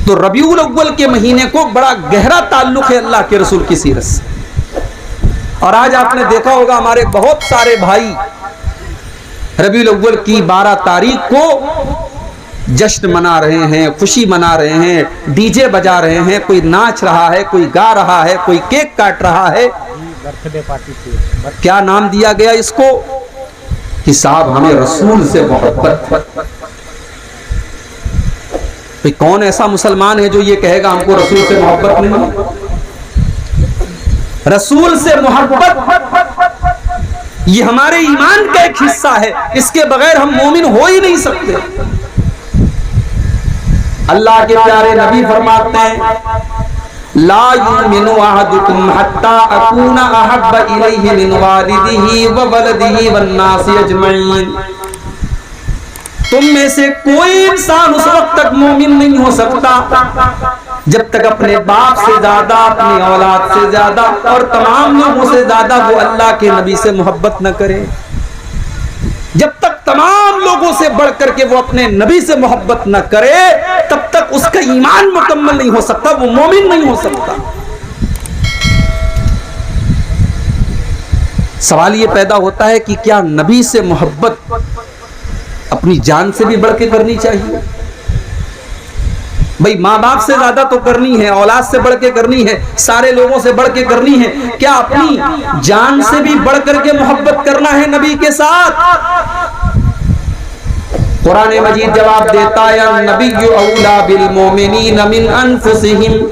تو ربیع الاول کے مہینے کو بڑا گہرا تعلق ہے اللہ کے رسول کی سیرت سے. اور آج آپ نے دیکھا ہوگا ہمارے بہت سارے بھائی ربیع الاول کی 12 تاریخ کو جشن منا رہے ہیں، خوشی منا رہے ہیں، ڈی جے بجا رہے ہیں، کوئی ناچ رہا ہے، کوئی گا رہا ہے، کوئی کیک کاٹ رہا ہے. کیا نام دیا گیا اس کو کہ صاحب ہمیں رسول سے محبت. کون ایسا مسلمان ہے جو یہ کہے گا ہم کو رسول سے محبت نہیں؟ رسول سے محبت یہ ہمارے ایمان کا ایک حصہ ہے، اس کے بغیر ہم مومن ہو ہی نہیں سکتے. اللہ کے پیارے نبی فرماتے ہیں لا یؤمن احدکم حتی اکون احب الیہ من والدہ وولدہ والناس اجمعین. تم میں سے کوئی انسان اس وقت تک مومن نہیں ہو سکتا جب تک اپنے باپ سے زیادہ، اپنی اولاد سے زیادہ اور تمام لوگوں سے زیادہ وہ اللہ کے نبی سے محبت نہ کرے. جب تک تمام لوگوں سے بڑھ کر کے وہ اپنے نبی سے محبت نہ کرے تب تک اس کا ایمان مکمل نہیں ہو سکتا، وہ مومن نہیں ہو سکتا. سوال یہ پیدا ہوتا ہے کہ کیا نبی سے محبت اپنی جان سے بھی بڑھ کے کرنی چاہیے؟ بھئی ماں باپ سے زیادہ تو کرنی ہے، اولاد سے بڑھ کے کرنی ہے، سارے لوگوں سے بڑھ کے کرنی ہے. کیا اپنی جان سے بھی بڑھ کر کے محبت کرنا ہے نبی کے ساتھ؟ قرآن مجید جواب دیتا ہے النبی اولا بالمومنین من انفسہم.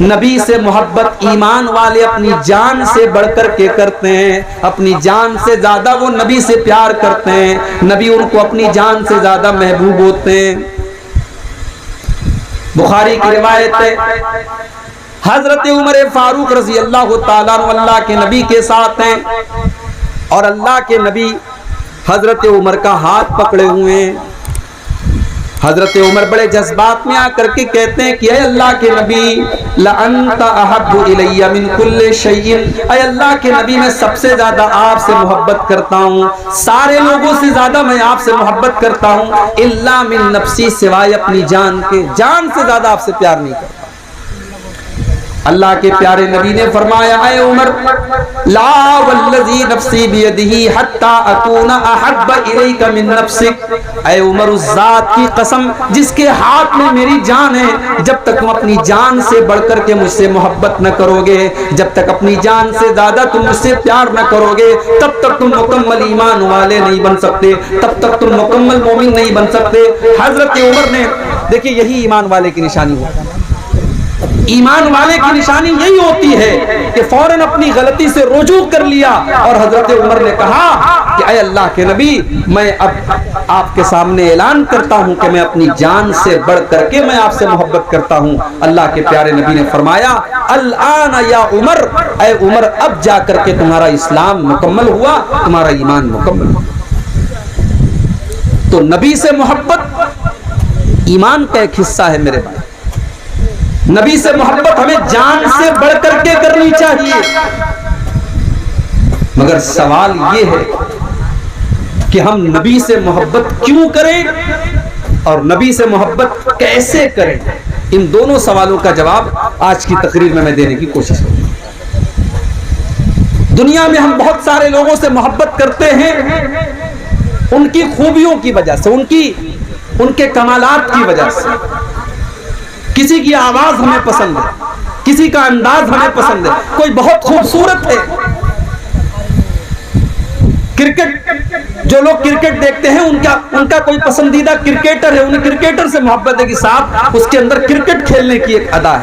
نبی سے محبت ایمان والے اپنی جان سے بڑھ کر کے کرتے ہیں، اپنی جان سے زیادہ وہ نبی سے پیار کرتے ہیں، نبی ان کو اپنی جان سے زیادہ محبوب ہوتے ہیں. بخاری کی روایت ہے حضرت عمر فاروق رضی اللہ تعالیٰ عنہ اللہ کے نبی کے ساتھ ہیں اور اللہ کے نبی حضرت عمر کا ہاتھ پکڑے ہوئے ہیں. حضرت عمر بڑے جذبات میں آ کر کے کہتے ہیں کہ اے اللہ کے نبی لَأَنْتَ أَحَبُّ إِلَيَّ مِنْ كُلِّ شَيْءٍ. اے اللہ کے نبی میں سب سے زیادہ آپ سے محبت کرتا ہوں، سارے لوگوں سے زیادہ میں آپ سے محبت کرتا ہوں إِلَّا مِن نَفْسِي سوائے اپنی جان کے، جان سے زیادہ آپ سے پیار نہیں کرتا. اللہ کے پیارے نبی نے فرمایا اے عمر لا والذی نفسی بیدہ حتی اکون احب الیک من نفسک. اے عمر اس ذات کی قسم جس کے ہاتھ میں میری جان ہے، جب تک تم اپنی جان سے بڑھ کر کے مجھ سے محبت نہ کرو گے، جب تک اپنی جان سے زیادہ تم مجھ سے پیار نہ کرو گے، تب تک تم مکمل ایمان والے نہیں بن سکتے، تب تک تم مکمل مومن نہیں بن سکتے. حضرت عمر نے دیکھیں یہی ایمان والے کی نشانی ہے. ایمان والے کی نشانی یہی ہوتی ہے کہ فوراً اپنی غلطی سے رجوع کر لیا اور حضرت عمر نے کہا کہ اے اللہ کے نبی میں اب آپ کے سامنے اعلان کرتا ہوں کہ میں اپنی جان سے بڑھ کر کے میں آپ سے محبت کرتا ہوں. اللہ کے پیارے نبی نے فرمایا الآن یا عمر، اے عمر اب جا کر کے تمہارا اسلام مکمل ہوا، تمہارا ایمان مکمل ہوا. تو نبی سے محبت ایمان کا ایک حصہ ہے میرے بھائی. نبی سے محبت ہمیں جان سے بڑھ کر کے کرنی چاہیے. مگر سوال یہ ہے کہ ہم نبی سے محبت کیوں کریں اور نبی سے محبت کیسے کریں؟ ان دونوں سوالوں کا جواب آج کی تقریر میں دینے کی کوشش کروں گا. دنیا میں ہم بہت سارے لوگوں سے محبت کرتے ہیں ان کی خوبیوں کی وجہ سے، ان کے کمالات کی وجہ سے. کسی کی آواز ہمیں پسند ہے، کسی کا انداز ہمیں پسند ہے، کوئی بہت خوبصورت ہے. کرکٹ جو لوگ کرکٹ دیکھتے ہیں ان کا کوئی پسندیدہ کرکٹر ہے، انہیں کرکٹر سے محبت ہے کہ صاحب اس کے اندر کرکٹ کھیلنے کی ایک ادا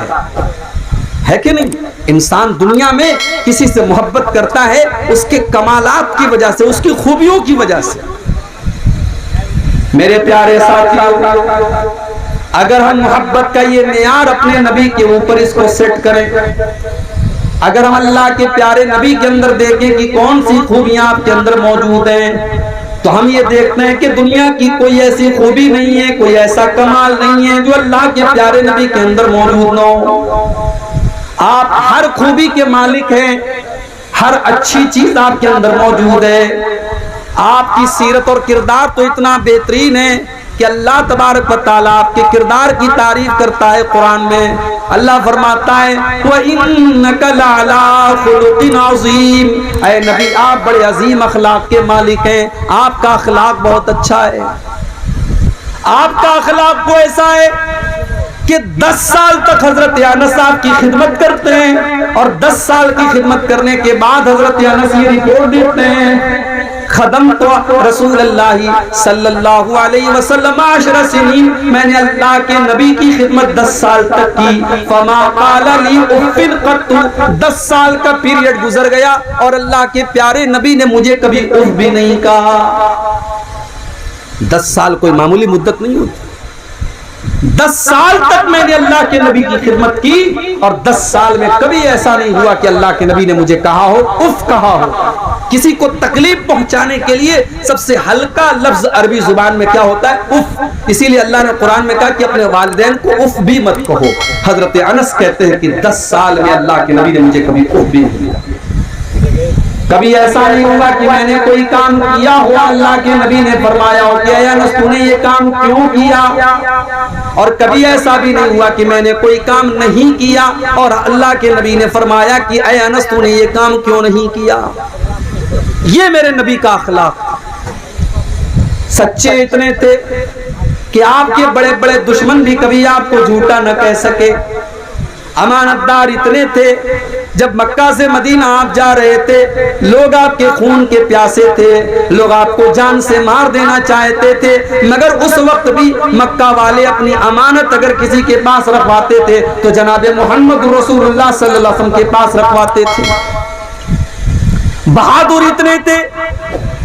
ہے کہ نہیں؟ انسان دنیا میں کسی سے محبت کرتا ہے اس کے کمالات کی وجہ سے، اس کی خوبیوں کی وجہ سے. میرے پیارے ساتھیوں، اگر ہم محبت کا یہ معیار اپنے نبی کے اوپر اس کو سیٹ کریں، اگر ہم اللہ کے پیارے نبی کے اندر دیکھیں کہ کون سی خوبیاں آپ کے اندر موجود ہیں، تو ہم یہ دیکھتے ہیں کہ دنیا کی کوئی ایسی خوبی نہیں ہے، کوئی ایسا کمال نہیں ہے جو اللہ کے پیارے نبی کے اندر موجود نہ ہو. آپ ہر خوبی کے مالک ہیں، ہر اچھی چیز آپ کے اندر موجود ہے. آپ کی سیرت اور کردار تو اتنا بہترین ہے کہ اللہ تبارک و تعالیٰ آپ کے کردار کی تعریف کرتا ہے قرآن میں. اللہ فرماتا ہے وَإِنَّكَ لَعَلَىٰ خُلُقٍ عَظِيمٍ، اے نبی آپ بڑے عظیم اخلاق کے مالک ہیں، آپ کا اخلاق بہت اچھا ہے. آپ کا اخلاق کو ایسا ہے کہ 10 سال تک حضرت انس صاحب کی خدمت کرتے ہیں، اور 10 سال کی خدمت کرنے کے بعد حضرت انس یہ رپورٹ دیتے ہیں خدمت رسول اللہ صلی اللہ علیہ وسلم 10 سنین، میں نے اللہ کے نبی کی خدمت 10 سال تک کی. فما قال لی اف قط، 10 سال کا پیریڈ گزر گیا اور اللہ کے پیارے نبی نے مجھے کبھی اف بھی نہیں کہا. 10 سال کوئی معمولی مدت نہیں ہوتی. 10 سال تک میں نے اللہ کے نبی کی خدمت کی اور 10 سال میں کبھی ایسا نہیں ہوا کہ اللہ کے نبی نے مجھے کہا ہو، اف کہا ہو. کسی کو تکلیف پہنچانے کے لیے سب سے ہلکا لفظ عربی زبان میں کیا ہوتا ہے؟ اف. اسی لیے اللہ نے قرآن میں کہا کہ اپنے والدین کو اف بھی مت کہو. حضرت انس کہتے ہیں کہ 10 سال میں اللہ کے نبی نے مجھے کبھی اف بھی نہیں کہا. کبھی ایسا نہیں ہوا کہ میں نے کوئی کام کیا ہو اللہ کے نبی نے فرمایا ہو کہ اے انس تو نے یہ کام کیوں کیا، اور کبھی ایسا بھی نہیں ہوا کہ میں نے کوئی کام نہیں کیا اور اللہ کے نبی نے فرمایا کہ اے انس تو نے یہ کام کیوں نہیں کیا. یہ میرے نبی کا اخلاق. سچے اتنے تھے کہ آپ کے بڑے بڑے دشمن بھی کبھی آپ کو جھوٹا نہ کہہ سکے. امانت دار اتنے تھے، جب مکہ سے مدینہ آپ جا رہے تھے لوگ آپ کے خون کے پیاسے تھے، لوگ آپ کو جان سے مار دینا چاہتے تھے، مگر اس وقت بھی مکہ والے اپنی امانت اگر کسی کے پاس رکھواتے تھے تو جناب محمد رسول اللہ صلی اللہ علیہ وسلم کے پاس رکھواتے تھے. بہادر اتنے تھے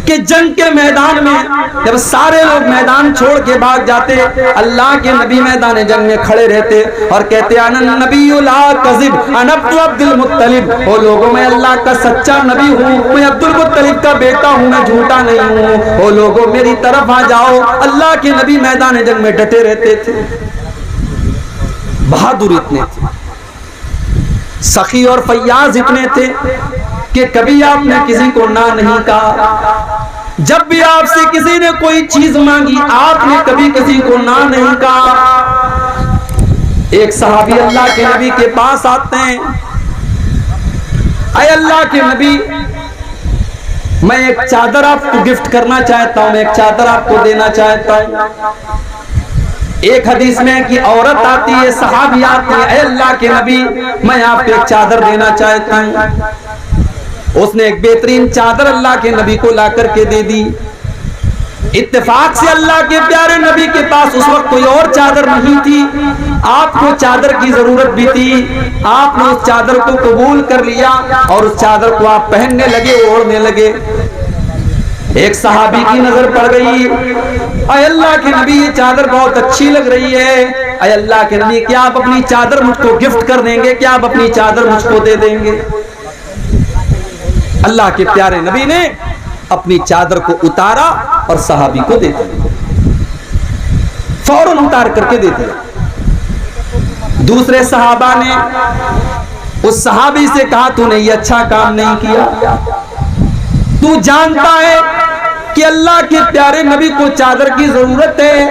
کہ جنگ کے میدان میں جب سارے لوگ میدان چھوڑ کے بھاگ جاتے اللہ کے نبی میدان جنگ میں کھڑے رہتے اور کہتے انا النبی لا کذب انا عبد المطلب، وہ لوگوں میں اللہ کا سچا نبی ہوں، میں عبد المطلب کا بیٹا ہوں، میں جھوٹا نہیں ہوں، وہ لوگوں میری طرف آ جاؤ. اللہ کے نبی میدان جنگ میں ڈٹے رہتے تھے. بہادر اتنے تھے، سخی اور فیاض اتنے تھے کہ کبھی آپ نے کسی کو نہ نہیں کہا. جب بھی آپ سے کسی نے کوئی چیز مانگی آپ نے کبھی کسی کو نہ نہیں کہا. ایک صحابی اللہ کے نبی کے پاس آتے ہیں، اے اللہ کے نبی میں ایک چادر آپ کو گفٹ کرنا چاہتا ہوں، میں ایک چادر آپ کو دینا چاہتا ہوں. ایک حدیث میں کہ عورت آتی ہے، صحابی آتے ہیں، اے اللہ کے نبی میں آپ کو ایک چادر دینا چاہتا ہوں. اس نے ایک بہترین چادر اللہ کے نبی کو لا کر کے دے دی. اتفاق سے اللہ کے پیارے نبی کے پاس اس وقت کوئی اور چادر نہیں تھی، آپ کو چادر کی ضرورت بھی تھی. آپ نے اس چادر کو قبول کر لیا اور اس چادر کو آپ پہننے لگے، اوڑھنے لگے. ایک صحابی کی نظر پڑ گئی، اے اللہ کے نبی یہ چادر بہت اچھی لگ رہی ہے، اے اللہ کے نبی کیا آپ اپنی چادر مجھ کو گفٹ کر دیں گے، کیا آپ اپنی چادر مجھ کو دے دیں گے؟ اللہ کے پیارے نبی نے اپنی چادر کو اتارا اور صحابی کو دے دیا، فوراً اتار کر کے دے دیا. دوسرے صحابہ نے اس صحابی سے کہا تو نے یہ اچھا کام نہیں کیا، تو جانتا ہے کہ اللہ کے پیارے نبی کو چادر کی ضرورت ہے،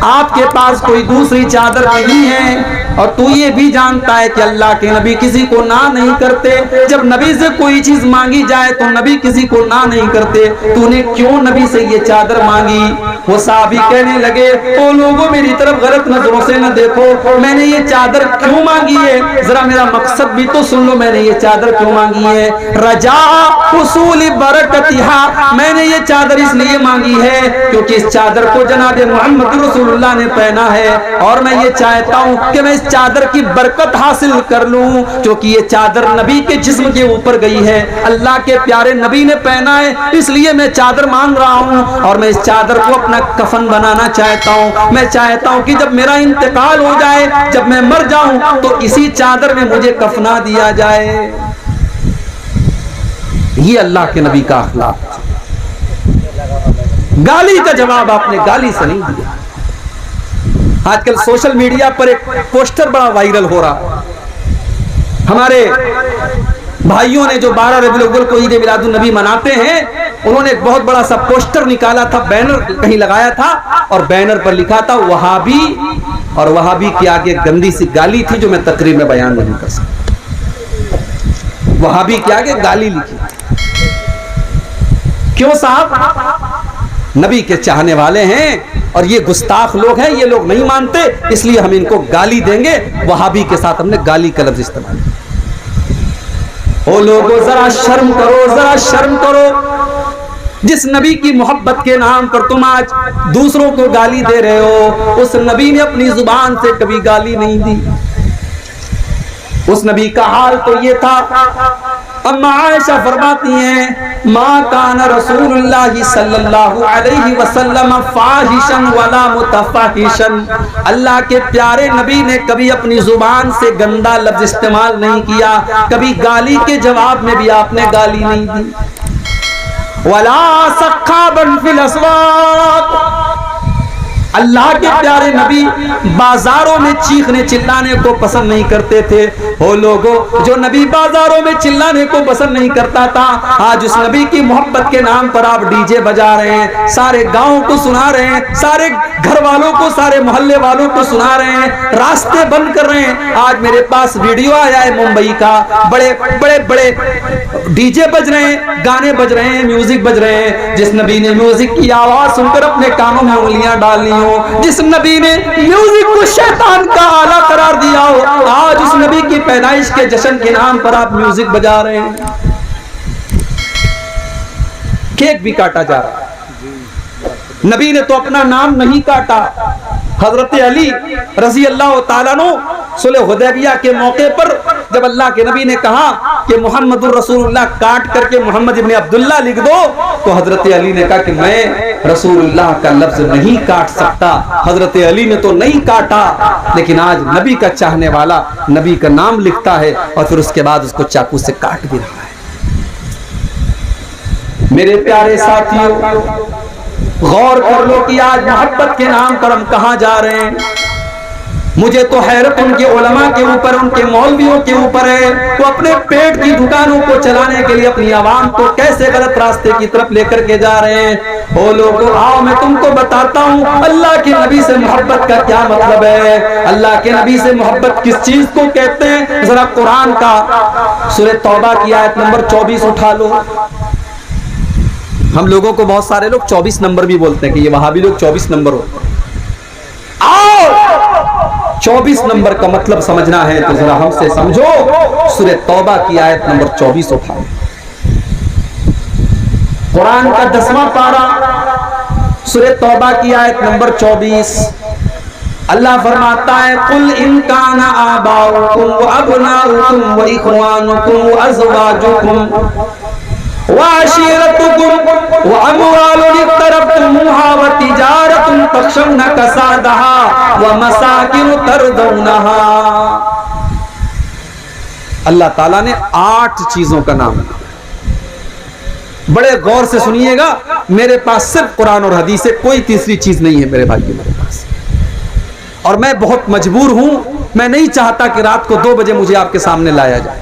آپ کے پاس کوئی دوسری چادر نہیں ہے، اور تو یہ بھی جانتا ہے کہ اللہ کے نبی کسی کو نہ نہیں کرتے. جب نبی سے کوئی چیز مانگی جائے تو نبی کسی کو نہ نہیں کرتے، تو نے کیوں نبی سے یہ چادر مانگی؟ وہ صحابی کہنے لگے او لوگوں میری طرف غلط نظروں سے نہ دیکھو، میں نے یہ چادر کیوں مانگی ہے ذرا میرا مقصد بھی تو سن لو، میں نے یہ چادر کیوں مانگی ہے؟ رجاء حصول برکتہا، میں نے یہ چادر اس لیے مانگی ہے کیونکہ اس چادر کو جناب محمد رسول اللہ نے پہنا ہے اور میں یہ چاہتا ہوں کہ میں اس چادر کی برکت حاصل کر لوں، کیونکہ یہ چادر نبی کے جسم کے اوپر گئی ہے، اللہ کے پیارے نبی نے پہنا ہے، اس لیے میں چادر مانگ رہا ہوں اور میں اس چادر کو اپنا کفن بنانا چاہتا ہوں. میں چاہتا ہوں کہ جب میرا انتقال ہو جائے، جب میں مر جاؤں تو اسی چادر میں مجھے کفنا دیا جائے. یہ اللہ کے نبی کا اخلاق. گالی کا جواب آپ نے گالی سے نہیں دیا. آج کل سوشل میڈیا پر ایک پوسٹر بڑا وائرل ہو رہا، ہمارے بھائیوں نے جو 12 ربیع الاول کو عید میلاد النبی مناتے ہیں، انہوں نے ایک بہت بڑا سا پوسٹر نکالا تھا، بینر کہیں لگایا تھا، اور بینر پر لکھا تھا وہابی، اور وہابی کی آگے گندی سی گالی تھی جو میں تقریر میں بیان نہیں کر سکتا۔ وہابی کے آگے گالی لکھی۔ کیوں صاحب؟ نبی کے چاہنے والے ہیں اور یہ گستاخ لوگ ہیں، یہ لوگ نہیں مانتے، اس لیے ہم ان کو گالی دیں گے۔ وہابی کے ساتھ ہم نے گالی کا لفظ استعمال کیا۔ او لوگو ذرا شرم کرو، ذرا شرم کرو، جس نبی کی محبت کے نام پر تم آج دوسروں کو گالی دے رہے ہو، اس نبی نے اپنی زبان سے کبھی گالی نہیں دی۔ اس نبی کا حال تو یہ تھا۔ اما عائشہ فرماتی ہیں ما کان رسول اللہ صلی اللہ علیہ وسلم فاحشا ولا متفحشا، اللہ کے پیارے نبی نے کبھی اپنی زبان سے گندا لفظ استعمال نہیں کیا، کبھی گالی کے جواب میں بھی آپ نے گالی نہیں دی۔ ولا سخابا فی الاسواق، اللہ کے پیارے نبی بازاروں میں چیخنے چلانے کو پسند نہیں کرتے تھے۔ وہ لوگوں جو نبی بازاروں میں چلانے کو پسند نہیں کرتا تھا، آج اس نبی کی محبت کے نام پر آپ ڈی جے بجا رہے ہیں، سارے گاؤں کو سنا رہے ہیں، سارے گھر والوں کو، سارے محلے والوں کو سنا رہے ہیں، راستے بند کر رہے ہیں۔ آج میرے پاس ویڈیو آیا ہے ممبئی کا، بڑے بڑے بڑے ڈی جے بج رہے ہیں، گانے بج رہے ہیں، میوزک بج رہے ہیں۔ جس نبی نے میوزک کی آواز سن کر اپنے کانوں میں انگلیاں ڈال لی ہو، جس نبی نے میوزک کو شیطان کا آلہ قرار دیا ہو، آج اس نبی کی پیدائش کے جشن کے نام پر آپ میوزک بجا رہے ہیں۔ کیک بھی کاٹا جا رہا ہے، نبی نے تو اپنا نام نہیں کاٹا۔ حضرت علی رضی اللہ تعالیٰ عنہ صلح حدیبیہ کے موقع پر جب اللہ کے نبی نے کہا کہ محمد الرسول اللہ کاٹ کر کے محمد ابن عبداللہ لکھ دو، تو حضرت علی نے کہا کہ میں رسول اللہ کا لفظ نہیں کاٹ سکتا۔ حضرت علی نے تو نہیں کاٹا، لیکن آج نبی کا چاہنے والا نبی کا نام لکھتا ہے اور پھر اس کے بعد اس کو چاقو سے کاٹ بھی رہا ہے۔ میرے پیارے ساتھیوں، غور کر لو کہ آج محبت کے نام پر ہم کہاں جا رہے ہیں۔ مجھے تو حیرت ان کے علماء کے اوپر، ان کے مولویوں کے اوپر ہے، وہ اپنے پیٹ کی دکانوں کو چلانے کے لیے اپنی عوام کو کیسے غلط راستے کی طرف لے کر کے جا رہے ہیں۔ او لوگو آؤ میں تم کو بتاتا ہوں اللہ کے نبی سے محبت کا کیا مطلب ہے، اللہ کے نبی سے محبت کس چیز کو کہتے ہیں۔ ذرا قرآن کا سورہ توبہ کی آیت نمبر 24 اٹھا لو۔ ہم لوگوں کو بہت سارے لوگ 24 نمبر بھی بولتے ہیں کہ یہ وہابی لوگ 24 نمبر ہوتے ہیں۔ آؤ 24 نمبر کا مطلب سمجھنا ہے تو ذرا ہم سے سمجھو۔ سورہ توبہ کی آیت نمبر 24 اٹھائیں، قرآن کا 10واں پارہ، سورہ توبہ کی آیت نمبر 24۔ اللہ فرماتا ہے قل ان کان آباؤکم وابناؤکم واخوانکم وازواجکم وعشيرتكم وأموال اقترفتموها وتجارة تخشون كسادها ومساكن ترضونها۔ اللہ تعالیٰ نے 8 چیزوں کا نام لیا۔ بڑے غور سے سنیے گا، میرے پاس صرف قرآن اور حدیث ہے، کوئی تیسری چیز نہیں ہے میرے بھائی میرے پاس، اور میں بہت مجبور ہوں۔ میں نہیں چاہتا کہ رات کو 2 بجے مجھے آپ کے سامنے لایا جائے،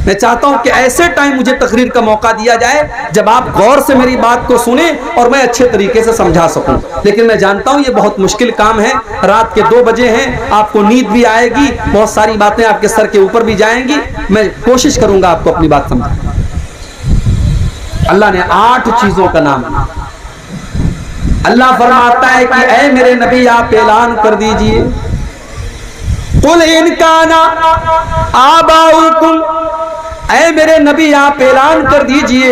میں چاہتا ہوں کہ ایسے ٹائم مجھے تقریر کا موقع دیا جائے جب آپ غور سے میری بات کو سنیں اور میں اچھے طریقے سے سمجھا سکوں۔ لیکن میں جانتا ہوں یہ بہت مشکل کام ہے، رات کے 2 بجے ہیں، آپ کو نیند بھی آئے گی، بہت ساری باتیں آپ کے سر کے اوپر بھی جائیں گی، میں کوشش کروں گا آپ کو اپنی بات سمجھانے۔ اللہ نے 8 چیزوں کا نام لیا۔ اللہ فرماتا ہے کہ اے میرے نبی آپ اعلان کر دیجئے قل ان کان آباؤکم، اے میرے نبی آپ اعلان کر دیجئے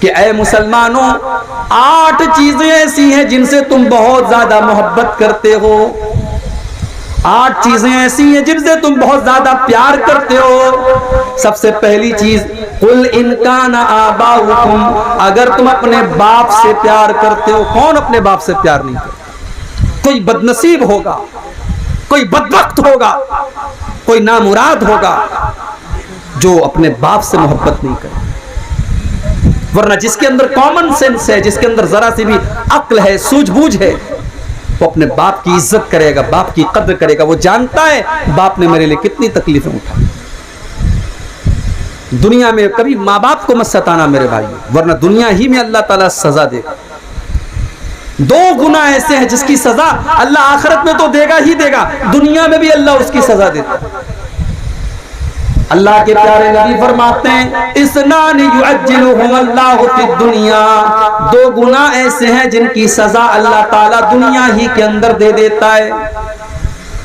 کہ اے مسلمانوں 8 چیزیں ایسی ہیں جن سے تم بہت زیادہ محبت کرتے ہو، 8 چیزیں ایسی ہیں جن سے تم بہت زیادہ پیار کرتے ہو۔ سب سے پہلی چیز قل ان کان آباؤکم، اگر تم اپنے باپ سے پیار کرتے ہو۔ کون اپنے باپ سے پیار نہیں کرتا؟ کوئی بدنصیب ہوگا، کوئی بدبخت ہوگا، کوئی نامراد ہوگا جو اپنے باپ سے محبت نہیں کرے، ورنہ جس کے اندر کامن سینس ہے، جس کے اندر ذرا سی بھی عقل ہے، سوجھ بوجھ ہے، وہ اپنے باپ کی عزت کرے گا، باپ کی قدر کرے گا۔ وہ جانتا ہے باپ نے میرے لیے کتنی تکلیفیں اٹھائی۔ دنیا میں کبھی ماں باپ کو مت ستانا میرے بھائی، ورنہ دنیا ہی میں اللہ تعالیٰ سزا دے گا۔ دو گناہ ایسے ہیں جس کی سزا اللہ آخرت میں تو دے گا ہی دے گا، دنیا میں بھی اللہ اس کی سزا دیتا ہے۔ اللہ کے پیارے نبی فرماتے ہیں اسنان یعجلہم اللہ فی الدنیا، دو گناہ ایسے ہیں جن کی سزا اللہ تعالیٰ دنیا ہی کے اندر دے دیتا ہے۔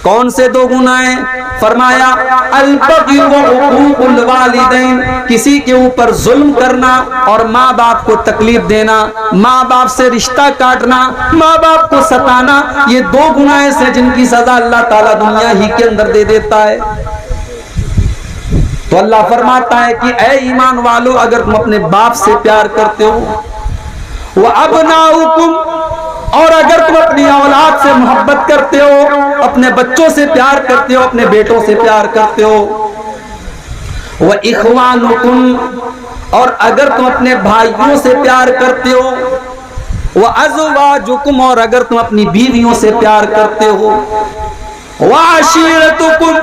کون سے دو گناہ ہیں؟ فرمایا البغی وعقوق الوالدین، کسی کے اوپر ظلم کرنا اور ماں باپ کو تکلیف دینا، ماں باپ سے رشتہ کاٹنا، ماں باپ کو ستانا، یہ دو گناہ ایسے جن کی سزا اللہ تعالیٰ دنیا ہی کے اندر دے دیتا ہے۔ تو اللہ فرماتا ہے کہ اے ایمان والو، اگر تم اپنے باپ سے پیار کرتے ہو، وَأَبْنَاؤُكُمْ، اور اگر تم اپنی اولاد سے محبت کرتے ہو، اپنے بچوں سے پیار کرتے ہو، اپنے بیٹوں سے پیار کرتے ہو، وَإِخْوَانُكُمْ، اور اگر تم اپنے بھائیوں سے پیار کرتے ہو، وَأَزْوَاجُكُمْ، اور اگر تم اپنی بیویوں سے پیار کرتے ہو، وَعَشِيرَتُكُمْ،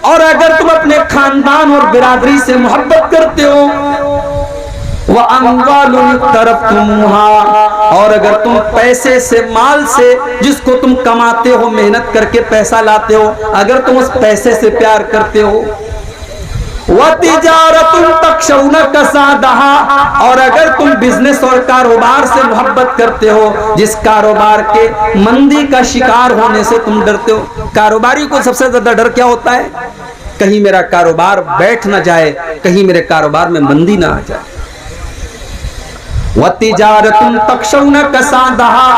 اور اگر تم اپنے خاندان اور برادری سے محبت کرتے ہو، وَأَمْوَالٌ اقْتَرَفْتُمُوهَا، اور اگر تم پیسے سے، مال سے، جس کو تم کماتے ہو، محنت کر کے پیسہ لاتے ہو، اگر تم اس پیسے سے پیار کرتے ہو، وَتِجَارَةٌ تَخْشَوْنَ كَسَادَهَا، اور اگر تم بزنس اور کاروبار سے محبت کرتے ہو، جس کاروبار کے مندی کا شکار ہونے سے تم ڈرتے ہو۔ کاروباری کو سب سے زیادہ ڈر کیا ہوتا ہے؟ کہیں میرا کاروبار بیٹھ نہ جائے، کہیں میرے کاروبار میں مندی نہ آ جائے۔ وَتِجَارَةٌ تَخْشَوْنَ كَسَادَهَا،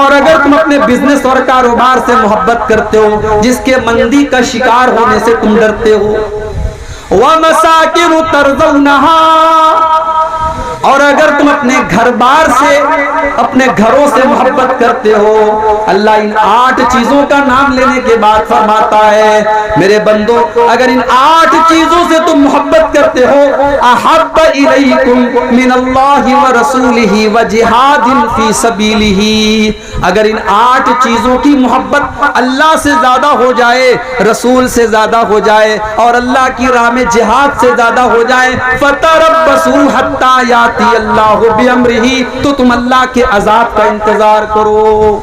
اور اگر تم اپنے بزنس اور کاروبار سے محبت کرتے ہو، جس کے مندی کا شکار ہونے سے تم ڈرتے ہو، وَمَسَاكِنُ تَرْضَوْنَهَا، اور اگر تم اپنے گھر بار سے، اپنے گھروں سے محبت کرتے ہو۔ اللہ ان 8 چیزوں کا نام لینے کے بعد فرماتا ہے میرے بندو، اگر ان 8 چیزوں سے تم محبت کرتے ہو، احب الیکم من اللہ ورسولہ وجہاد فی سبیلہ، اگر ان 8 چیزوں کی محبت اللہ سے زیادہ ہو جائے، رسول سے زیادہ ہو جائے، اور اللہ کی راہ میں جہاد سے زیادہ ہو جائے، فتربصوا حتی یاتی اللہ بامرہ، تو تم اللہ کے عذاب کا انتظار کرو۔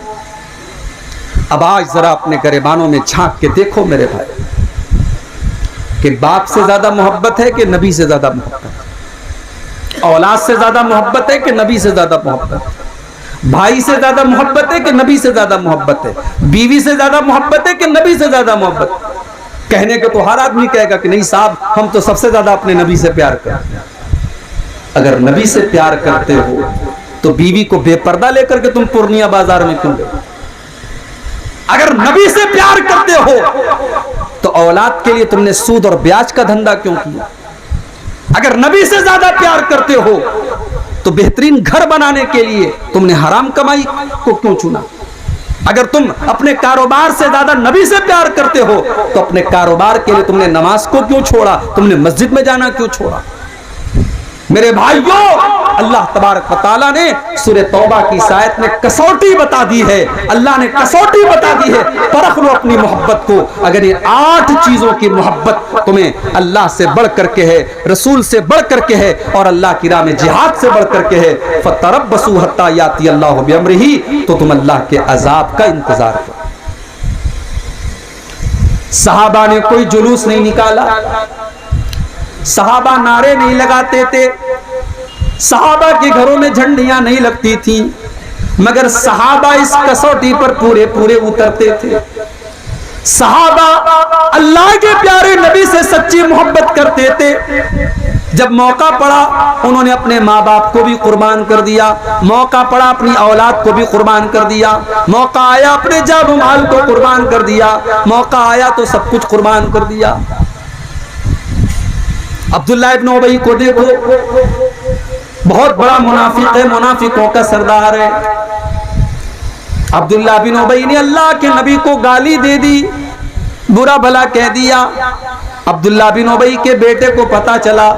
اب آج ذرا اپنے گریبانوں میں جھانک کے دیکھو میرے بھائی، کہ باپ سے زیادہ محبت ہے کہ نبی سے زیادہ محبت ہے؟ اولاد سے زیادہ محبت ہے کہ نبی سے زیادہ محبت ہے؟ بھائی سے زیادہ محبت ہے کہ نبی سے زیادہ محبت ہے؟ بیوی سے زیادہ محبت ہے کہ نبی سے زیادہ محبت ہے؟ کہنے کے تو ہر آدمی کہے گا کہ نہیں صاحب، ہم تو سب سے زیادہ اپنے نبی سے پیار کرتے ہیں۔ اگر نبی سے پیار کرتے ہو تو بیوی کو بے پردہ لے کر کے تم پورنیہ بازار میں کیوں گئے؟ اگر نبی سے پیار کرتے ہو تو اولاد کے لیے تم نے سود اور بیاج کا دھندا کیوں کیا؟ اگر نبی سے زیادہ پیار کرتے ہو تو بہترین گھر بنانے کے لیے تم نے حرام کمائی کو کیوں چنا؟ اگر تم اپنے کاروبار سے زیادہ نبی سے پیار کرتے ہو تو اپنے کاروبار کے لیے تم نے نماز کو کیوں چھوڑا؟ تم نے مسجد میں جانا کیوں چھوڑا؟ میرے بھائیوں، اللہ تبارک و تعالیٰ نے سورہ توبہ کی اس آیت میں کسوٹی بتا دی ہے، اللہ نے کسوٹی بتا دی ہے، پرکھ لو اپنی محبت کو۔ اگر یہ 8 چیزوں کی محبت تمہیں اللہ سے بڑھ کر کے ہے، رسول سے بڑھ کر کے ہے، اور اللہ کی راہ میں جہاد سے بڑھ کر کے ہے، فَتَرَبَّصُوا حَتَّى يَأْتِيَ اللَّهُ بِأَمْرِهِ، تو تم اللہ کے عذاب کا انتظار کرو۔ صحابہ نے کوئی جلوس نہیں نکالا، صحابہ نعرے نہیں لگاتے تھے، صحابہ کے گھروں میں جھنڈیاں نہیں لگتی تھیں، مگر صحابہ اس کسوٹی پر پورے پورے اترتے تھے۔ صحابہ اللہ کے پیارے نبی سے سچی محبت کرتے تھے۔ جب موقع پڑا انہوں نے اپنے ماں باپ کو بھی قربان کر دیا، موقع پڑا اپنی اولاد کو بھی قربان کر دیا، موقع آیا اپنے جان و مال کو قربان کر دیا، موقع آیا تو سب کچھ قربان کر دیا۔ عبداللہ ابن ابی کو دیکھو، بہت بڑا منافق ہے، منافقوں کا سردار ہے۔ عبداللہ بن ابی نے اللہ کے نبی کو گالی دے دی، برا بھلا کہہ دیا۔ عبداللہ بن ابی کے بیٹے کو پتا چلا،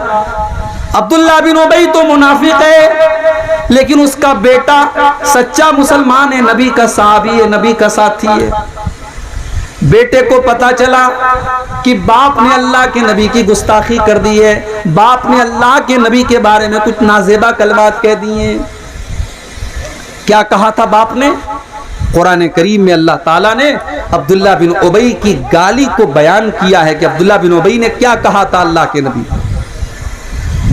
عبداللہ بن ابی تو منافق ہے لیکن اس کا بیٹا سچا مسلمان ہے، نبی کا صحابی ہے، نبی کا ساتھی ہے۔ بیٹے کو پتا چلا کہ باپ نے اللہ کے نبی کی گستاخی کر دی ہے، باپ نے اللہ کے نبی کے بارے میں کچھ نازیبا کلمات کہہ دی ہیں۔ کیا کہا تھا باپ نے؟ قرآن کریم میں اللہ تعالیٰ نے عبداللہ بن ابی کی گالی کو بیان کیا ہے کہ عبداللہ بن ابی نے کیا کہا تھا اللہ کے نبی۔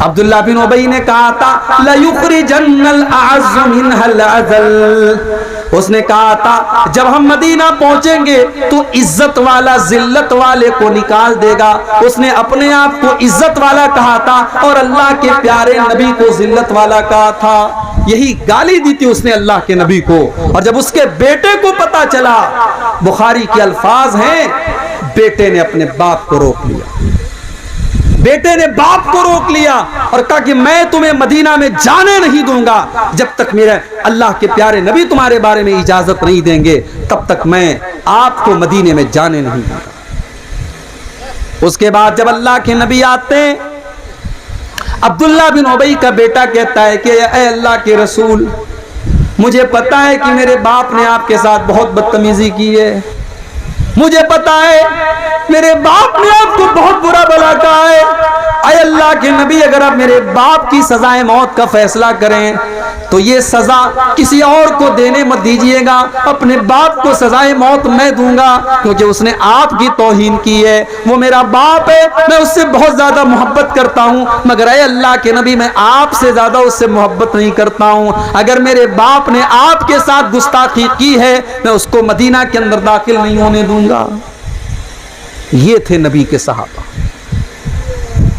عبداللہ بن ابی نے کہا تھا لَيُخْرِجَنَّ الْأَعَزُّ مِنْهَا الْأَذَلَّ، اس نے کہا تھا جب ہم مدینہ پہنچیں گے تو عزت والا ذلت والے کو نکال دے گا۔ اس نے اپنے آپ کو عزت والا کہا تھا اور اللہ کے پیارے نبی کو ذلت والا کہا تھا، یہی گالی دی تھی اس نے اللہ کے نبی کو۔ اور جب اس کے بیٹے کو پتا چلا، بخاری کے الفاظ ہیں، بیٹے نے اپنے باپ کو روک لیا، بیٹے نے باپ کو روک لیا اور کہا کہ میں تمہیں مدینہ میں جانے نہیں دوں گا جب تک میرے اللہ کے پیارے نبی تمہارے بارے میں اجازت نہیں دیں گے، تب تک میں آپ کو مدینے میں جانے نہیں دوں گا۔ اس کے بعد جب اللہ کے نبی آتے ہیں، عبداللہ بن ابی کا بیٹا کہتا ہے کہ اے اللہ کے رسول، مجھے پتا ہے کہ میرے باپ نے آپ کے ساتھ بہت بدتمیزی کی ہے، مجھے پتا ہے میرے باپ نے آپ کو بہت برا بھلا کہا ہے، اے اللہ کے نبی اگر آپ میرے باپ کی سزائے موت کا فیصلہ کریں تو یہ سزا کسی اور کو دینے مت دیجئے گا، اپنے باپ کو سزائے موت میں دوں گا، کیونکہ اس نے آپ کی توہین کی ہے، وہ میرا باپ ہے، میں اس سے بہت زیادہ محبت کرتا ہوں، مگر اے اللہ کے نبی میں آپ سے زیادہ اس سے محبت نہیں کرتا ہوں، اگر میرے باپ نے آپ کے ساتھ گستاخی کی ہے میں اس کو مدینہ کے اندر داخل نہیں ہونے دوں گا۔ یہ تھے نبی کے صحابہ،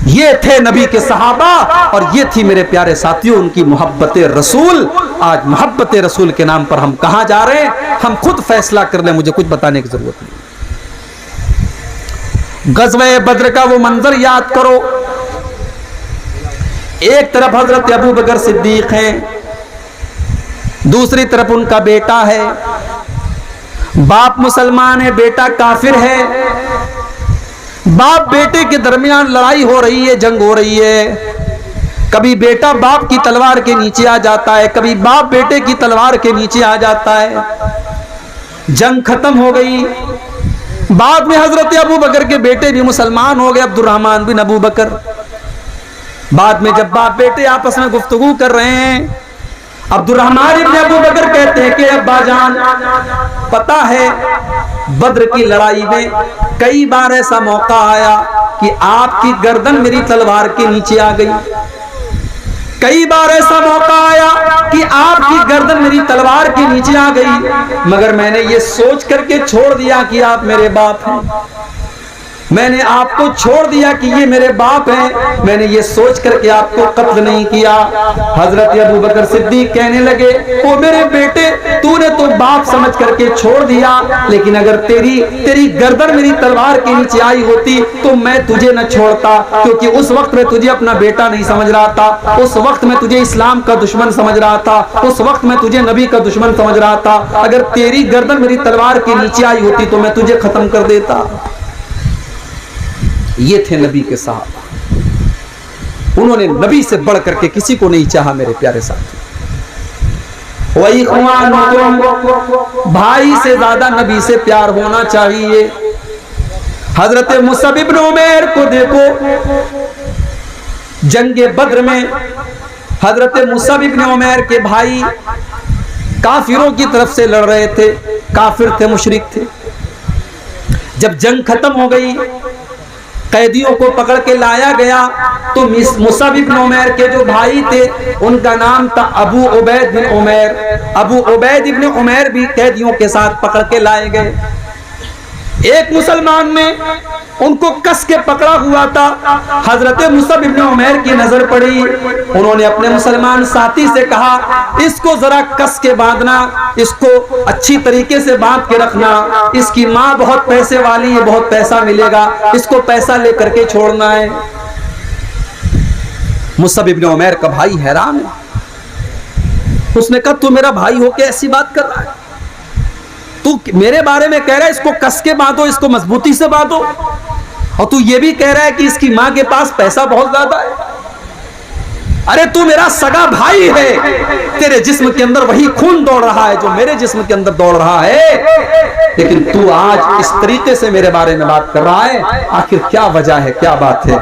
یہ تھے نبی کے صحابہ، اور یہ تھی میرے پیارے ساتھیوں ان کی محبت رسول۔ آج محبت رسول کے نام پر ہم کہاں جا رہے ہیں؟ ہم خود فیصلہ کر لیں، مجھے کچھ بتانے کی ضرورت نہیں۔ غزوہ بدر کا وہ منظر یاد کرو، ایک طرف حضرت ابو بکر صدیق ہیں، دوسری طرف ان کا بیٹا ہے، باپ مسلمان ہے، بیٹا کافر ہے، باپ بیٹے کے درمیان لڑائی ہو رہی ہے، جنگ ہو رہی ہے، کبھی بیٹا باپ کی تلوار کے نیچے آ جاتا ہے، کبھی باپ بیٹے کی تلوار کے نیچے آ جاتا ہے، جنگ ختم ہو گئی، بعد میں حضرت ابو بکر کے بیٹے بھی مسلمان ہو گئے، عبد الرحمن بن ابو بکر۔ بعد میں جب باپ بیٹے آپس میں گفتگو کر رہے ہیں، عبد الرحمن ابن ابو بکر کہتے ہیں کہ ابا جان پتا ہے بدر کی لڑائی میں کئی بار ایسا موقع آیا کہ آپ کی گردن میری تلوار کے نیچے آ گئی، کئی بار ایسا موقع آیا کہ آپ کی گردن میری تلوار کے نیچے آ گئی، مگر میں نے یہ سوچ کر کے چھوڑ دیا کہ آپ میرے باپ ہیں، میں نے آپ کو چھوڑ دیا کہ یہ میرے باپ ہیں، میں نے یہ سوچ کر کے آپ کو قتل نہیں کیا۔ حضرت ابو بکر صدیق کہنے لگے او میرے بیٹے، تو نے تو باپ سمجھ کر کے چھوڑ دیا، لیکن اگر تیری گردن میری تلوار کے نیچے آئی ہوتی تو میں تجھے نہ چھوڑتا، کیونکہ اس وقت میں تجھے اپنا بیٹا نہیں سمجھ رہا تھا، اس وقت میں تجھے اسلام کا دشمن سمجھ رہا تھا، اس وقت میں تجھے نبی کا دشمن سمجھ رہا تھا، اگر تیری گردن میری تلوار کے نیچے آئی ہوتی تو میں تجھے ختم کر دیتا۔ یہ تھے نبی کے صحابہ، انہوں نے نبی سے بڑھ کر کے کسی کو نہیں چاہا میرے پیارے ساتھی۔ وَإِخْوَانُكُمْ، بھائی سے زیادہ نبی سے پیار ہونا چاہیے۔ حضرت مصعب ابن عمیر کو دیکھو، جنگ بدر میں حضرت مصعب ابن عمیر کے بھائی کافروں کی طرف سے لڑ رہے تھے، کافر تھے، مشرک تھے۔ جب جنگ ختم ہو گئی، قیدیوں کو پکڑ کے لایا گیا تو مصعب ابن عمیر کے جو بھائی تھے ان کا نام تھا ابو عبید بن عمیر، ابو عبید ابن عمیر بھی قیدیوں کے ساتھ پکڑ کے لائے گئے۔ ایک مسلمان نے ان کو کس کے پکڑا ہوا تھا، حضرت مصعب ابن عمیر کی نظر پڑی، انہوں نے اپنے مسلمان ساتھی سے کہا اس کو ذرا کس کے باندھنا، اس کو اچھی طریقے سے باندھ کے رکھنا، اس کی ماں بہت پیسے والی ہے، بہت پیسہ ملے گا، اس کو پیسہ لے کر کے چھوڑنا ہے۔ مصعب ابن عمیر کا بھائی حیران ہے، اس نے کہا تو میرا بھائی ہو کے ایسی بات کر رہا ہے، تو میرے بارے میں کہہ رہا ہے اس کو کس کے باندھو، اس کو مضبوطی سے باندھو، اور تو یہ بھی کہہ رہا ہے کہ اس کی ماں کے پاس پیسہ بہت زیادہ ہے۔ ارے تو میرا سگا بھائی ہے، تیرے جسم کے اندر وہی خون دوڑ رہا ہے جو میرے جسم کے اندر دوڑ رہا ہے، لیکن تو آج اس طریقے سے میرے بارے میں بات کر رہا ہے، آخر کیا وجہ ہے، کیا بات ہے؟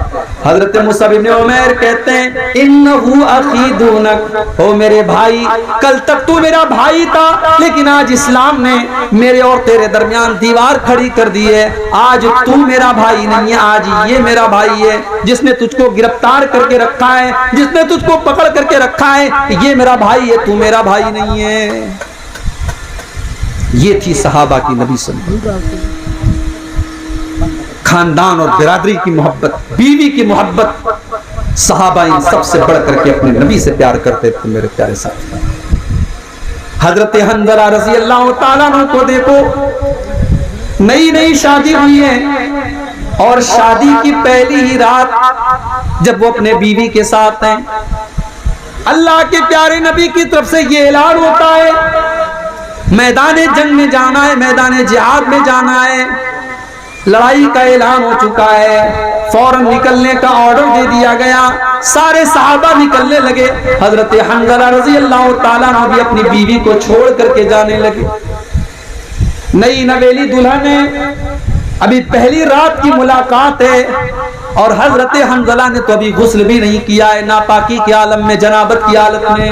حضرت مصعب بن عمیر کہتے ہیں انہو اخی دونک، او میرے بھائی، کل تک تو میرا بھائی تھا لیکن آج اسلام نے میرے اور تیرے درمیان دیوار کھڑی کر دی ہے، آج تو میرا بھائی نہیں ہے، آج یہ میرا بھائی ہے، جس نے تجھ کو گرفتار کر کے رکھا ہے، جس نے تجھ کو پکڑ کر کے رکھا ہے، یہ میرا بھائی ہے، تو میرا بھائی نہیں ہے۔ یہ تھی صحابہ کی نبی صلی اللہ علیہ وسلم، خاندان اور برادری کی محبت، بیوی کی محبت، صحابہ ان سب سے بڑھ کر کے اپنے نبی سے پیار کرتے تھے۔ میرے پیارے ساتھی، حضرت حنظلہ رضی اللہ تعالیٰ عنہ کو دیکھو، نئی نئی شادی ہوئی ہے اور شادی کی پہلی ہی رات جب وہ اپنے بیوی کے ساتھ ہیں، اللہ کے پیارے نبی کی طرف سے یہ اعلان ہوتا ہے میدان جنگ میں جانا ہے، میدان جہاد میں جانا ہے، لڑائی کا اعلان ہو چکا ہے، فوراً نکلنے کا آرڈر دے دیا گیا، سارے صحابہ نکلنے لگے، حضرت حنظلہ رضی اللہ تعالیٰ عنہ بھی اپنی بیوی کو چھوڑ کر کے جانے لگے۔ نئی نویلی دلہن ہے، ابھی پہلی رات کی ملاقات ہے، اور حضرت حنظلہ نے تو ابھی غسل بھی نہیں کیا ہے، ناپاکی کے عالم میں، جنابت کی حالت میں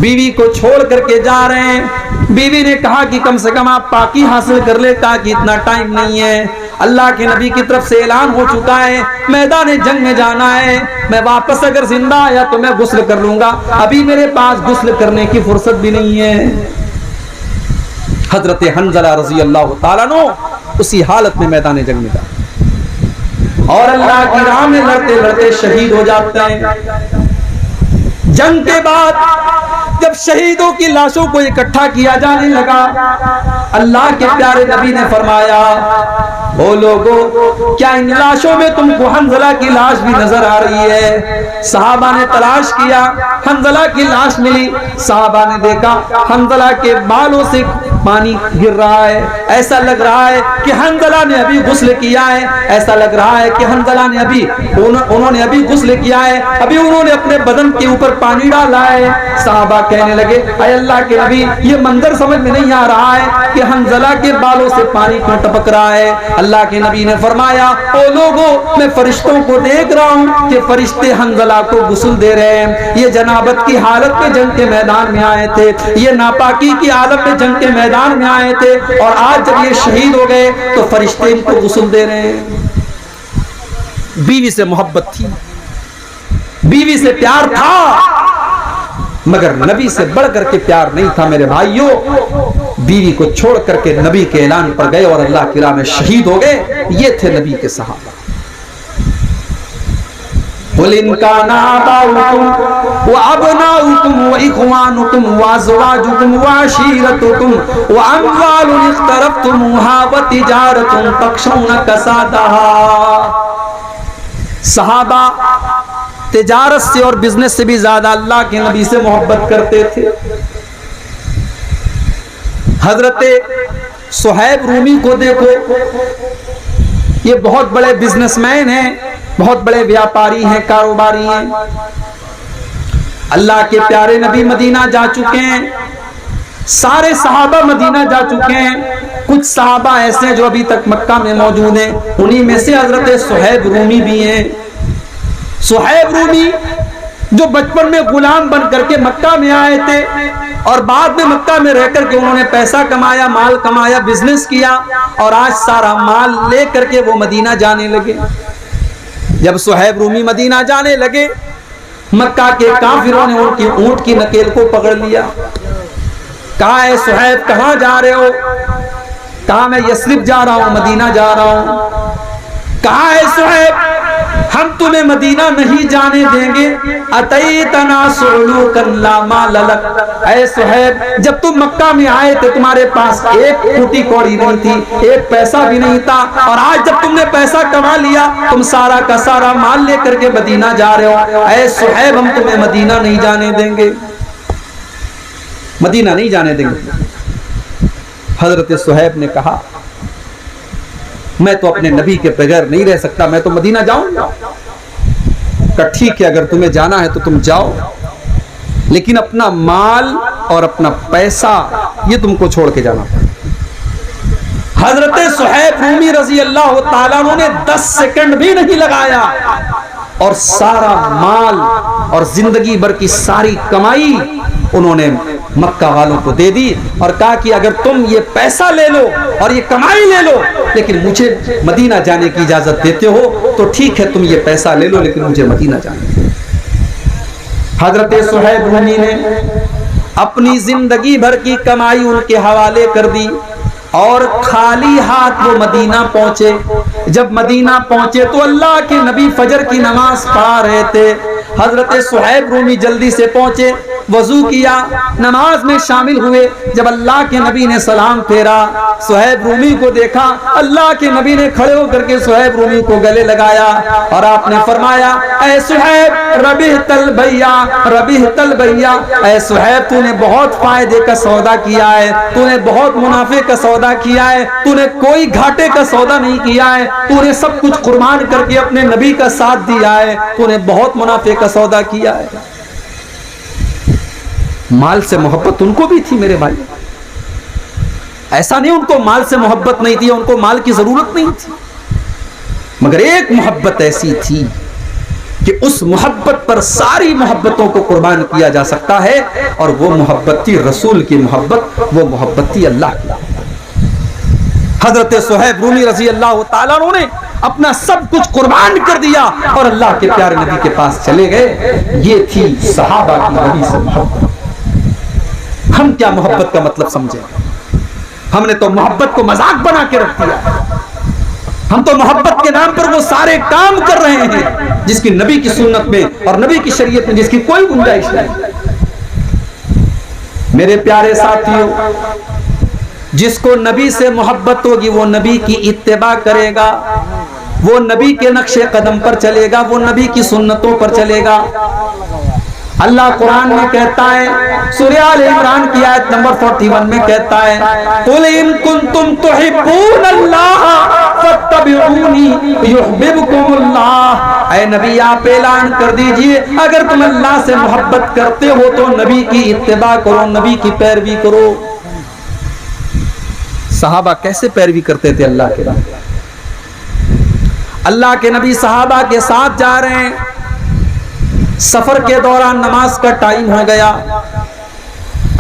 بیوی کو چھوڑ کر کے جا رہے ہیں۔ بیوی نے کہا کہ کم سے کم آپ پاکی حاصل کر لے، کہا کہ اتنا ٹائم نہیں ہے، اللہ کے نبی کی طرف سے اعلان ہو چکا ہے میدان جنگ میں جانا ہے، میں واپس اگر زندہ آیا تو میں غسل کر لوں گا، ابھی میرے پاس غسل کرنے کی فرصت بھی نہیں ہے۔ حضرت حنظلہ رضی اللہ تعالیٰ عنہ اسی حالت میں میدان جنگ میں جاتے اور اللہ کی راہ میں لڑتے لڑتے شہید ہو جاتے ہیں۔ جنگ کے بعد جب شہیدوں کی لاشوں کو اکٹھا کیا جانے لگا، اللہ کے پیارے نبی نے فرمایا او لوگو، کیا ان لاشوں میں تم کو حنظلہ کی لاش بھی نظر آ رہی ہے؟ صحابہ نے تلاش کیا، حنظلہ کی لاش ملی، صحابہ نے دیکھا حنظلہ کے بالوں سے پانی گر رہا ہے، ایسا لگ رہا ہے کہ حنظلہ نے ابھی غسل کیا ہے، ایسا لگ رہا ہے کہ حنظلہ نے انہوں نے ابھی غسل کیا ہے، ابھی انہوں نے اپنے بدن کے اوپر پانی ڈالا ہے۔ صحابہ کہنے لگے اے اللہ کے نبی، یہ منظر سمجھ میں نہیں آ رہا ہے کہ حنظلہ کے بالوں سے پانی کیوں ٹپک رہا ہے۔ اللہ کے نبی نے فرمایا او لوگو، میں فرشتوں کو دیکھ رہا ہوں کہ فرشتے حنظلہ کو غسل دے رہے ہیں، یہ جنابت کی حالت میں جنگ کے میدان میں آئے تھے، یہ ناپاکی کی حالت میں جنگ کے میدان میں آئے تھے، اور آج جب یہ شہید ہو گئے تو فرشتے ان کو غسل دے رہے ہیں۔ بیوی سے محبت تھی، بیوی سے پیار تھا، مگر نبی سے بڑھ کر کے پیار نہیں تھا۔ میرے بھائیوں، بیوی کو چھوڑ کر کے نبی کے اعلان پر گئے اور اللہ کی راہ میں شہید ہو گئے۔ یہ تھے نبی کے صحابہ۔ قُلْ إِنْ كَانَ آبَاؤُكُمْ وَأَبْنَاؤُكُمْ وَإِخْوَانُكُمْ وَأَزْوَاجُكُمْ وَعَشِيرَتُكُمْ وَأَمْوَالٌ اقْتَرَفْتُمُوهَا وَتِجَارَةٌ تَخْشَوْنَ كَسَادَهَا۔ صحابہ تجارت سے اور بزنس سے بھی زیادہ اللہ کے نبی سے محبت کرتے تھے۔ حضرت صہیب رومی کو دیکھو، یہ بہت بڑے بزنس مین ہیں، بہت بڑے ویاپاری ہیں، کاروباری ہیں۔ اللہ کے پیارے نبی مدینہ جا چکے ہیں، سارے صحابہ مدینہ جا چکے ہیں، کچھ صحابہ ایسے ہیں جو ابھی تک مکہ میں موجود ہیں، انہی میں سے حضرت صہیب رومی بھی ہیں۔ صہیب رومی جو بچپن میں غلام بن کر کے مکہ میں آئے تھے اور بعد میں مکہ میں رہ کر کے انہوں نے پیسہ کمایا، مال کمایا، بزنس کیا، اور آج سارا مال لے کر کے وہ مدینہ جانے لگے۔ جب صہیب رومی مدینہ جانے لگے، مکہ کے کافروں نے ان کی اونٹ کی نکیل کو پکڑ لیا، کہا اے صہیب کہاں جا رہے ہو؟ کہا میں یثرب جا رہا ہوں، مدینہ جا رہا ہوں۔ کہا اے صہیب ہم تمہیں مدینہ نہیں جانے دیں گے، اتیتنا سعلوکا لا مال لک۔ اے صہیب جب تم مکہ میں آئے تھے تمہارے پاس ایک پھوٹی کوڑی نہیں تھی، ایک پیسہ بھی نہیں تھا، اور آج جب تم نے پیسہ کما لیا تم سارا کا سارا مال لے کر کے مدینہ جا رہے ہو۔ اے صہیب ہم تمہیں مدینہ نہیں جانے دیں گے، مدینہ نہیں جانے دیں گے۔ حضرت صہیب نے کہا میں تو اپنے نبی کے بغیر نہیں رہ سکتا، میں تو مدینہ جاؤں گا۔ کہ ٹھیک ہے اگر تمہیں جانا ہے تو تم جاؤ، لیکن اپنا مال اور اپنا پیسہ یہ تم کو چھوڑ کے جانا پڑے۔ حضرت صہیب رومی رضی اللہ تعالیٰ عنہ نے 10 سیکنڈ بھی نہیں لگایا اور سارا مال اور زندگی بھر کی ساری کمائی انہوں نے مکہ والوں کو دے دی اور کہا کہ اگر تم یہ پیسہ لے لو اور یہ کمائی لے لو لیکن مجھے مدینہ جانے کی اجازت دیتے ہو تو ٹھیک ہے، تم یہ پیسہ لے لو لیکن مجھے مدینہ جانے دو۔ حضرت صہیب رومی نے اپنی زندگی بھر کی کمائی ان کے حوالے کر دی اور خالی ہاتھ وہ مدینہ پہنچے۔ جب مدینہ پہنچے تو اللہ کے نبی فجر کی نماز پڑھا رہے تھے۔ حضرت صہیب رومی جلدی سے پہنچے، وضو کیا، نماز میں شامل ہوئے۔ جب اللہ کے نبی نے سلام پھیرا، صہیب رومی کو دیکھا، اللہ کے نبی نے کھڑے ہو کر کے صہیب رومی کو گلے لگایا اور آپ نے فرمایا، اے صہیب ربحت البیع ربحت البیع، اے صہیب تو نے بہت فائدے کا سودا کیا ہے، تو نے بہت منافع کا سودا کیا ہے، تو نے کوئی گھاٹے کا سودا نہیں کیا ہے، تو نے سب کچھ قربان کر کے اپنے نبی کا ساتھ دیا ہے، تو نے بہت منافع کا سودا کیا ہے۔ مال سے محبت ان کو بھی تھی میرے بھائی، ایسا نہیں ان کو مال سے محبت نہیں تھی، ان کو مال کی ضرورت نہیں تھی، مگر ایک محبت ایسی تھی کہ اس محبت پر ساری محبتوں کو قربان کیا جا سکتا ہے، اور وہ محبت تھی رسول کی محبت، وہ محبت تھی اللہ کی۔ حضرت صہیب رومی رضی اللہ تعالیٰ عنہ نے اپنا سب کچھ قربان کر دیا اور اللہ کے پیارے نبی کے پاس چلے گئے۔ یہ تھی صحابہ کی نبی سے محبت۔ ہم کیا محبت کا مطلب سمجھیں؟ ہم نے تو محبت کو مذاق بنا کے رکھ دیا۔ ہم تو محبت کے نام پر وہ سارے کام کر رہے ہیں جس کی نبی کی سنت میں اور نبی کی شریعت میں جس کی کوئی گنجائش نہیں۔ میرے پیارے ساتھیوں، جس کو نبی سے محبت ہوگی وہ نبی کی اتباع کرے گا، وہ نبی کے نقش قدم پر چلے گا، وہ نبی کی سنتوں پر چلے گا۔ اللہ قرآن میں کہتا ہے، سورہ آل عمران کی آیت نمبر 41 میں کہتا ہے، قُلْ إِن كُنتُمْ تُحِبُّونَ اللَّهَ فَاتَّبِعُونِي يُحْبِبْكُمُ اللَّهُ۔ اے نبی آپ اعلان کر دیجئے اگر تم اللہ سے محبت کرتے ہو تو نبی کی اتباع کرو، نبی کی پیروی کرو۔ صحابہ کیسے پیروی کرتے تھے اللہ کے نبی؟ اللہ کے نبی صحابہ کے ساتھ جا رہے ہیں، سفر کے دوران نماز کا ٹائم ہو گیا،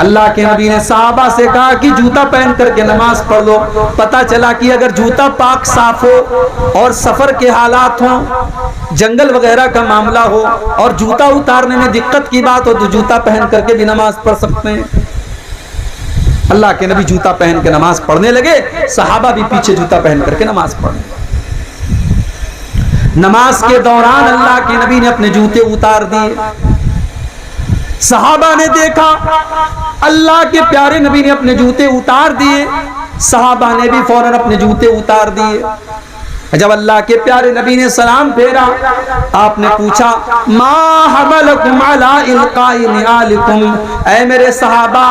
اللہ کے نبی نے صحابہ سے کہا کہ جوتا پہن کر کے نماز پڑھ لو۔ پتا چلا کہ اگر جوتا پاک صاف ہو اور سفر کے حالات ہوں، جنگل وغیرہ کا معاملہ ہو اور جوتا اتارنے میں دقت کی بات ہو تو جوتا پہن کر کے بھی نماز پڑھ سکتے ہیں۔ اللہ کے نبی جوتا پہن کے نماز پڑھنے لگے، صحابہ بھی پیچھے جوتا پہن کر کے نماز پڑھنے لگے۔ نماز کے دوران اللہ کے نبی نے اپنے جوتے اتار دیے، صحابہ نے دیکھا اللہ کے پیارے نبی نے اپنے جوتے اتار دیے، صحابہ نے بھی فوراً اپنے جوتے اتار دیے۔ جب اللہ کے پیارے نبی نے سلام پھیرا، آپ نے پوچھا، ما حملکم علی القاء نعالکم، اے میرے صحابہ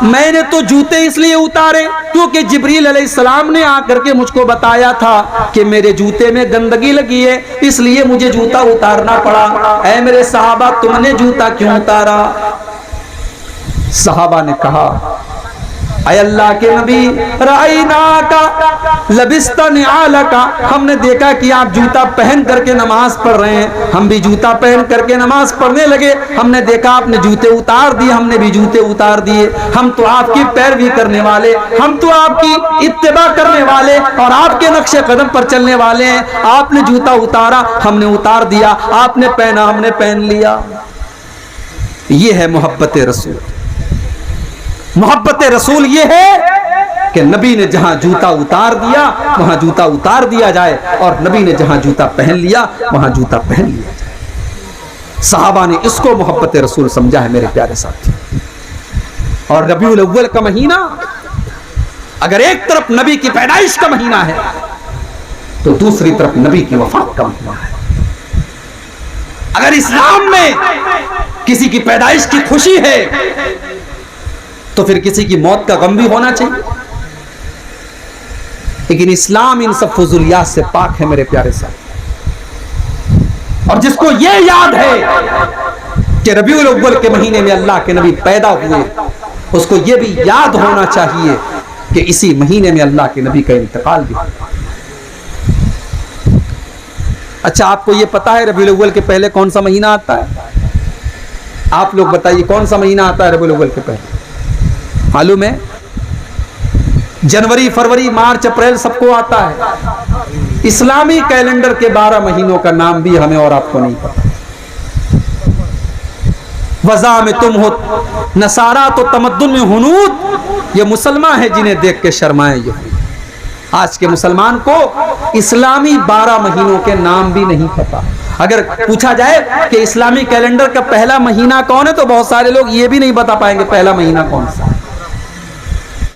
میں نے تو جوتے اس لیے اتارے کیونکہ جبریل علیہ السلام نے آ کر کے مجھ کو بتایا تھا کہ میرے جوتے میں گندگی لگی ہے، اس لیے مجھے جوتا اتارنا پڑا۔ اے میرے صحابہ تم نے جوتا کیوں اتارا؟ صحابہ نے کہا، اے اللہ کے نبی رأیناکا لبست نعالکا، ہم نے دیکھا کہ آپ جوتا پہن کر کے نماز پڑھ رہے ہیں، ہم بھی جوتا پہن کر کے نماز پڑھنے لگے، ہم نے دیکھا آپ نے جوتے اتار دیے، ہم نے بھی جوتے اتار دیے۔ ہم تو آپ کی پیروی کرنے والے، ہم تو آپ کی اتباع کرنے والے اور آپ کے نقش قدم پر چلنے والے ہیں۔ آپ نے جوتا اتارا، ہم نے اتار دیا، آپ نے پہنا، ہم نے پہن لیا۔ یہ ہے محبت رسول۔ محبت رسول یہ ہے کہ نبی نے جہاں جوتا اتار دیا وہاں جوتا اتار دیا جائے، اور نبی نے جہاں جوتا پہن لیا وہاں جوتا پہن لیا جائے۔ صحابہ نے اس کو محبت رسول سمجھا ہے میرے پیارے ساتھی۔ اور ربیع الاول کا مہینہ اگر ایک طرف نبی کی پیدائش کا مہینہ ہے تو دوسری طرف نبی کی وفات کا مہینہ ہے۔ اگر اسلام میں کسی کی پیدائش کی خوشی ہے تو پھر کسی کی موت کا غم بھی ہونا چاہیے، لیکن اسلام ان سب فضولیات سے پاک ہے میرے پیارے ساتھ۔ اور جس کو یہ یاد ہے کہ ربیع الاول کے مہینے میں اللہ کے نبی پیدا ہوئے، اس کو یہ بھی یاد ہونا چاہیے کہ اسی مہینے میں اللہ کے نبی کا انتقال بھی ہوا۔ اچھا، آپ کو یہ پتا ہے ربیع الاول کے پہلے کون سا مہینہ آتا ہے؟ آپ لوگ بتائیے کون سا مہینہ آتا ہے ربیع الاول کے پہلے؟ معلوم ہے؟ جنوری، فروری، مارچ، اپریل سب کو آتا ہے۔ اسلامی کیلنڈر کے 12 مہینوں کا نام بھی ہمیں اور آپ کو نہیں پتا۔ وضع میں تم ہو نصارہ تو تمدن میں ہنود، یہ مسلمان ہیں جنہیں دیکھ کے شرمائیں یہود۔ آج کے مسلمان کو اسلامی 12 مہینوں کے نام بھی نہیں پتا۔ اگر پوچھا جائے کہ اسلامی کیلنڈر کا پہلا مہینہ کون ہے تو بہت سارے لوگ یہ بھی نہیں بتا پائیں گے پہلا مہینہ کون سا۔